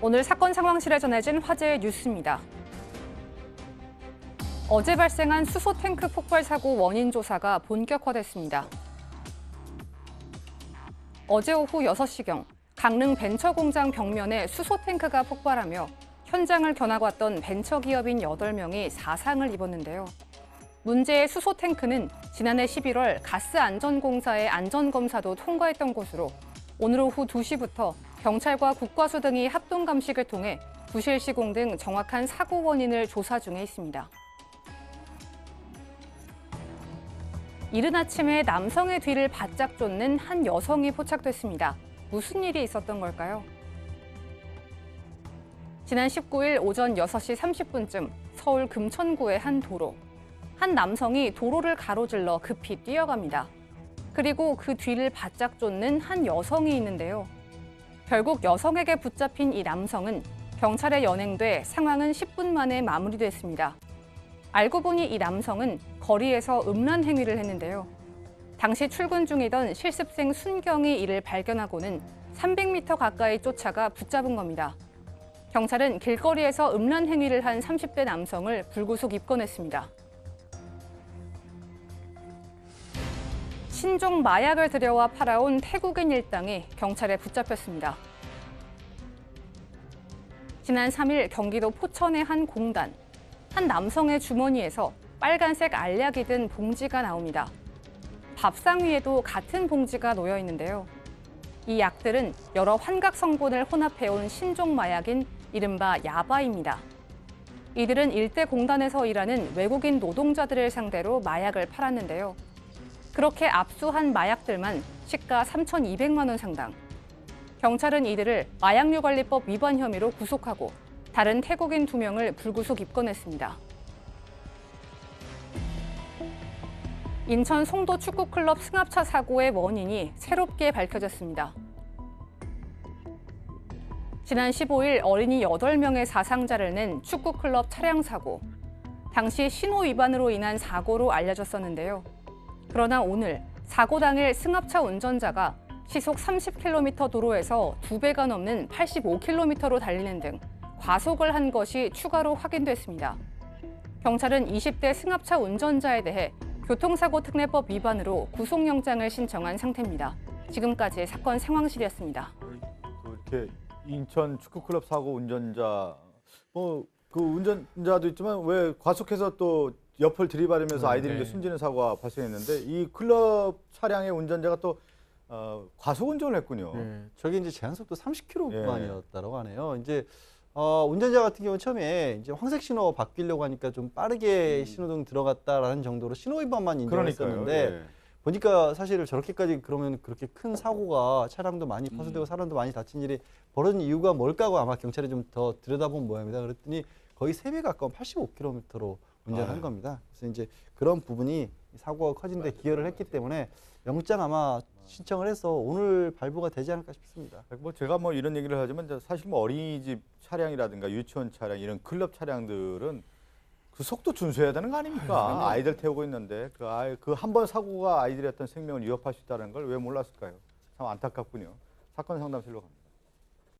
오늘 사건 상황실에 전해진 화제의 뉴스입니다. 어제 발생한 수소탱크 폭발 사고 원인 조사가 본격화됐습니다. 어제 오후 6시경 강릉 벤처공장 벽면에 수소탱크가 폭발하며 현장을 견하고 왔던 벤처기업인 8명이 사상을 입었는데요. 문제의 수소탱크는 지난해 11월 가스안전공사의 안전검사도 통과했던 곳으로 오늘 오후 2시부터 경찰과 국과수 등이 합동감식을 통해 부실 시공 등 정확한 사고 원인을 조사 중에 있습니다. 이른 아침에 남성의 뒤를 바짝 쫓는 한 여성이 포착됐습니다. 무슨 일이 있었던 걸까요? 지난 19일 오전 6시 30분쯤 서울 금천구의 한 도로. 한 남성이 도로를 가로질러 급히 뛰어갑니다. 그리고 그 뒤를 바짝 쫓는 한 여성이 있는데요. 결국 여성에게 붙잡힌 이 남성은 경찰에 연행돼 상황은 10분 만에 마무리됐습니다. 알고 보니 이 남성은 거리에서 음란 행위를 했는데요. 당시 출근 중이던 실습생 순경이 이를 발견하고는 300m 가까이 쫓아가 붙잡은 겁니다. 경찰은 길거리에서 음란 행위를 한 30대 남성을 불구속 입건했습니다. 신종 마약을 들여와 팔아온 태국인 일당이 경찰에 붙잡혔습니다. 지난 3일 경기도 포천의 한 공단, 한 남성의 주머니에서 빨간색 알약이 든 봉지가 나옵니다. 밥상 위에도 같은 봉지가 놓여 있는데요. 이 약들은 여러 환각 성분을 혼합해온 신종 마약인 이른바 야바입니다. 이들은 일대 공단에서 일하는 외국인 노동자들을 상대로 마약을 팔았는데요. 그렇게 압수한 마약들만 시가 3,200만 원 상당. 경찰은 이들을 마약류관리법 위반 혐의로 구속하고 다른 태국인 2명을 불구속 입건했습니다. 인천 송도 축구클럽 승합차 사고의 원인이 새롭게 밝혀졌습니다. 지난 15일 어린이 8명의 사상자를 낸 축구클럽 차량 사고. 당시 신호 위반으로 인한 사고로 알려졌었는데요. 그러나 오늘 사고 당일 승합차 운전자가 시속 30km 도로에서 2배가 넘는 85km로 달리는 등 과속을 한 것이 추가로 확인됐습니다. 경찰은 20대 승합차 운전자에 대해 교통사고특례법 위반으로 구속영장을 신청한 상태입니다. 지금까지 사건 상황실이었습니다. 이렇게 인천 축구클럽 사고 운전자, 그 운전자도 있지만 왜 과속해서 또 옆을 들이받으면서 아이들이 숨지는 사고가 발생했는데 이 클럽 차량의 운전자가 또 과속 운전을 했군요. 네, 저게 이제 제한속도 30km 구간이었다고 하네요. 이제 운전자 같은 경우는 처음에 이제 황색 신호 바뀌려고 하니까 좀 빠르게 신호등 들어갔다라는 정도로 신호 위반만 인정했었는데 보니까 사실 저렇게까지 그러면 그렇게 큰 사고가 차량도 많이 파손되고 사람도 많이 다친 일이 벌어진 이유가 뭘까 하고 아마 경찰이 좀 더 들여다본 모양입니다. 그랬더니 거의 3배 가까운 85km로 운전한 겁니다. 그래서 이제 그런 부분이 사고가 커진 데 기여를 했기 때문에 영장 아마 신청을 해서 오늘 발부가 되지 않을까 싶습니다. 뭐 제가 뭐 이런 얘기를 하지만 사실 뭐 어린이집 차량이라든가 유치원 차량 이런 클럽 차량들은 그 속도 준수해야 되는 거 아닙니까? 아이들 태우고 있는데 그 한 번 사고가 아이들의 어떤 생명을 위협할 수 있다는 걸 왜 몰랐을까요? 참 안타깝군요. 사건 상담실로 갑니다.